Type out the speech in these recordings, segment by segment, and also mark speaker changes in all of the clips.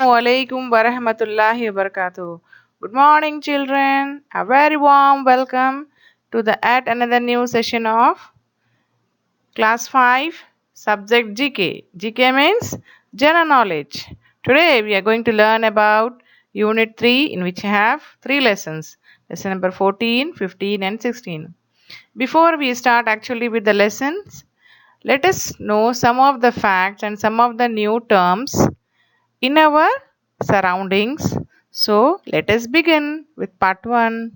Speaker 1: Assalamualaikum warahmatullahi wabarakatuh. Good morning, children. A very warm welcome to the at another new session of Class 5 Subject GK. GK means General Knowledge. Today we are going to learn about Unit 3, in which I have 3 lessons. Lesson number 14, 15, and 16. Before we start actually with the lessons, let us know some of the facts and some of the new terms in our surroundings. So, let us begin with part 1.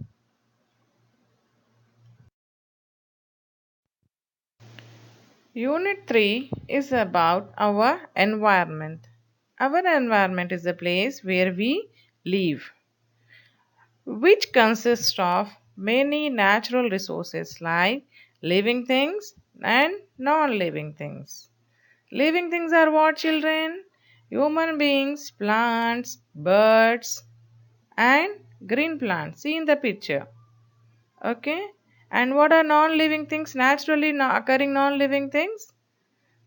Speaker 1: Unit 3 is about our environment. Our environment is the place where we live, which consists of many natural resources like living things and non living things. Living things are what, children? Human beings, plants, birds, and green plants. See in the picture. Okay. And what are non-living things? Naturally occurring non-living things?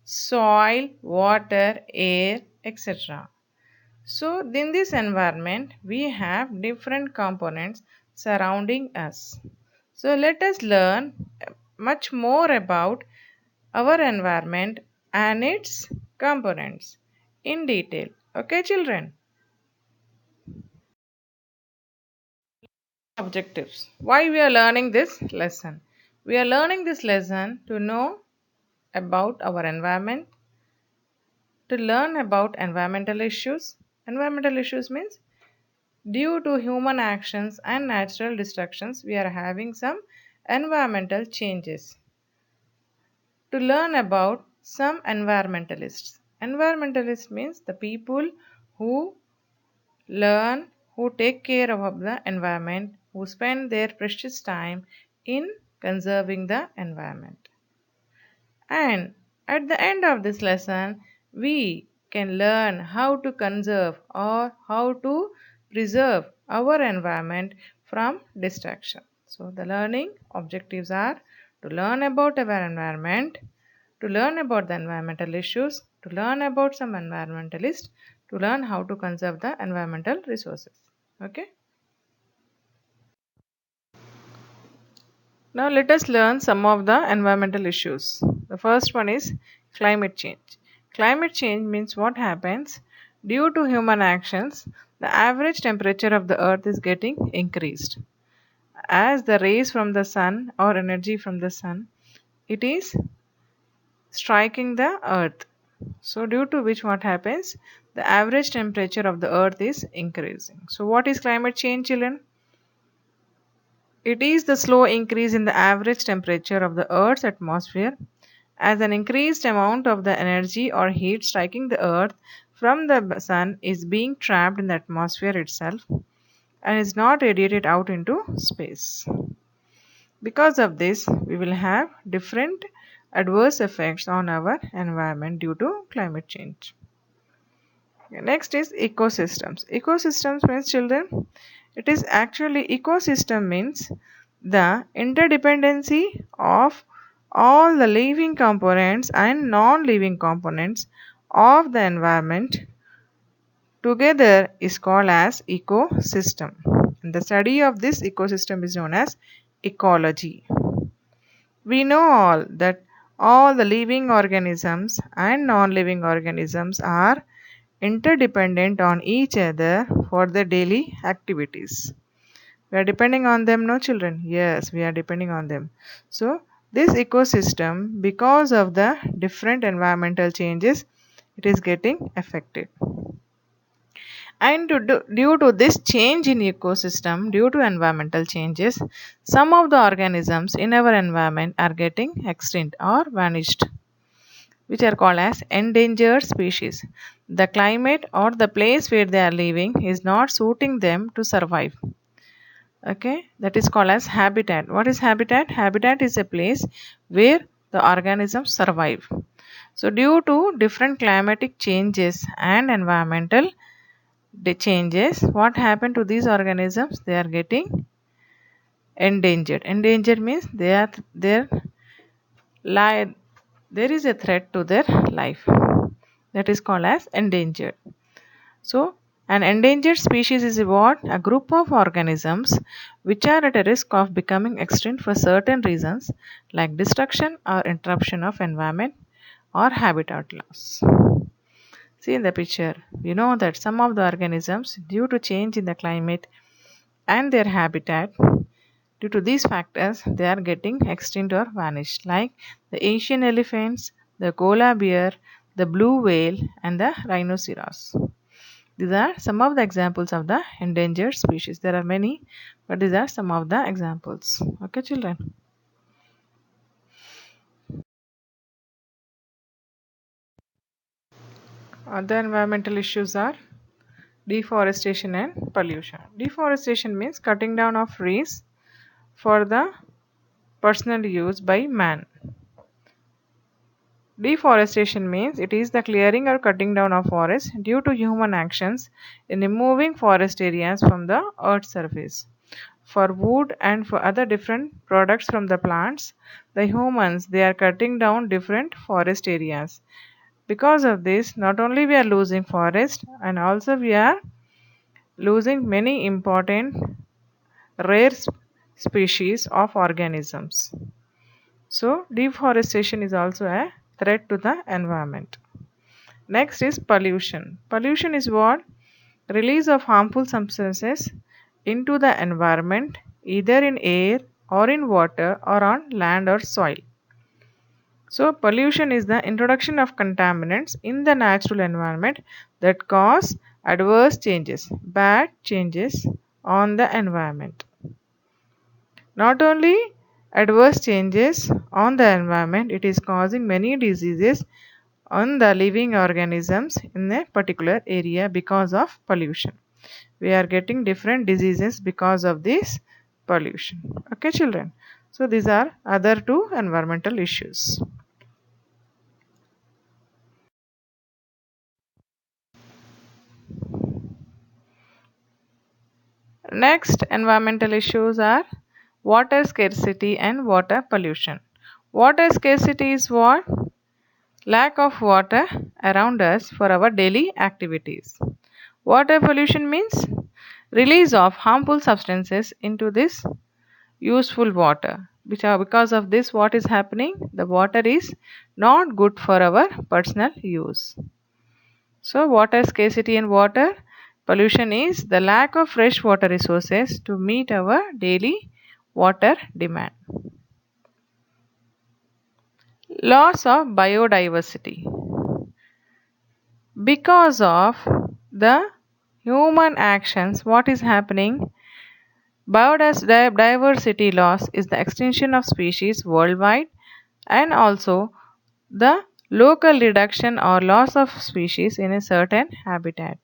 Speaker 1: Soil, water, air, etc. So in this environment, we have different components surrounding us. So let us learn much more about our environment and its components in detail. Okay, children? Objectives. Why we are learning this lesson? We are learning this lesson to know about our environment, to learn about environmental issues. Environmental issues means due to human actions and natural destructions, we are having some environmental changes. To learn about some environmentalists. Environmentalist means the people who learn, who take care of the environment, who spend their precious time in conserving the environment. And at the end of this lesson, we can learn how to conserve or how to preserve our environment from destruction. So, the learning objectives are to learn about our environment, to learn about the environmental issues, to learn about some environmentalists, to learn how to conserve the environmental resources. Okay. Now let us learn some of the environmental issues. The first one is climate change. Climate change means what happens due to human actions, the average temperature of the earth is getting increased. As the rays from the sun or energy from the sun, it is striking the earth. So due to which what happens? The average temperature of the earth is increasing. So what is climate change, children? It is the slow increase in the average temperature of the Earth's atmosphere as an increased amount of the energy or heat striking the Earth from the sun is being trapped in the atmosphere itself and is not radiated out into space. Because of this, we will have different adverse effects on our environment due to climate change. Next is ecosystems. Ecosystems means, children, it is actually ecosystem means the interdependency of all the living components and non-living components of the environment together is called as ecosystem. And the study of this ecosystem is known as ecology. We know all that all the living organisms and non-living organisms are interdependent on each other for their daily activities. We are depending on them, no, children? Yes, we are depending on them. So, this ecosystem, because of the different environmental changes, it is getting affected. And due to this change in ecosystem, due to environmental changes, some of the organisms in our environment are getting extinct or vanished, which are called as endangered species. The climate or the place where they are living is not suiting them to survive. Okay, that is called as habitat. What is habitat? Habitat is a place where the organisms survive. So, due to different climatic changes and environmental changes, what happened to these organisms? They are getting endangered. Endangered means there there is a threat to their life. That is called as endangered. So An endangered species is what? A group of organisms which are at a risk of becoming extinct for certain reasons like destruction or interruption of environment or habitat loss. See in the picture, you know that some of the organisms, due to change in the climate and their habitat, due to these factors, they are getting extinct or vanished, like the Asian elephants, the koala bear, the blue whale, and the rhinoceros. These are some of the examples of the endangered species. There are many, but these are some of the examples. Okay, children. Other environmental issues are deforestation and pollution. Deforestation means cutting down of trees for the personal use by man. Deforestation means it is the clearing or cutting down of forests due to human actions in removing forest areas from the earth's surface. For wood and for other different products from the plants, the humans they are cutting down different forest areas. Because of this, not only we are losing forest and also we are losing many important rare species of organisms. So deforestation is also a threat to the environment. Next is pollution. Pollution is what? Release of harmful substances into the environment, either in air or in water or on land or soil. So pollution is the introduction of contaminants in the natural environment that cause adverse changes, bad changes on the environment. Not only adverse changes on the environment, it is causing many diseases on the living organisms in a particular area because of pollution. We are getting different diseases because of this pollution. Okay, children. So these are other two environmental issues. Next environmental issues are water scarcity and water pollution. Water scarcity is what? Lack of water around us for our daily activities. Water pollution means release of harmful substances into this useful water. Because of this, what is happening? The water is not good for our personal use. So, water scarcity and water pollution is the lack of fresh water resources to meet our daily water demand. Loss of biodiversity. Because of the human actions, what is happening? Biodiversity loss is the extinction of species worldwide and also the local reduction or loss of species in a certain habitat.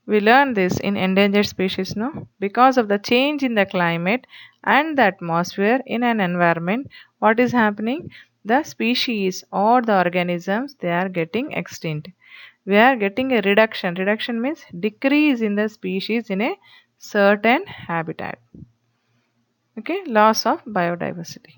Speaker 1: We learn this in endangered species, no? Because of the change in the climate and the atmosphere in an environment, what is happening? The species or the organisms they are getting extinct. We are getting a reduction. Reduction means decrease in the species in a certain habitat. Okay, loss of biodiversity.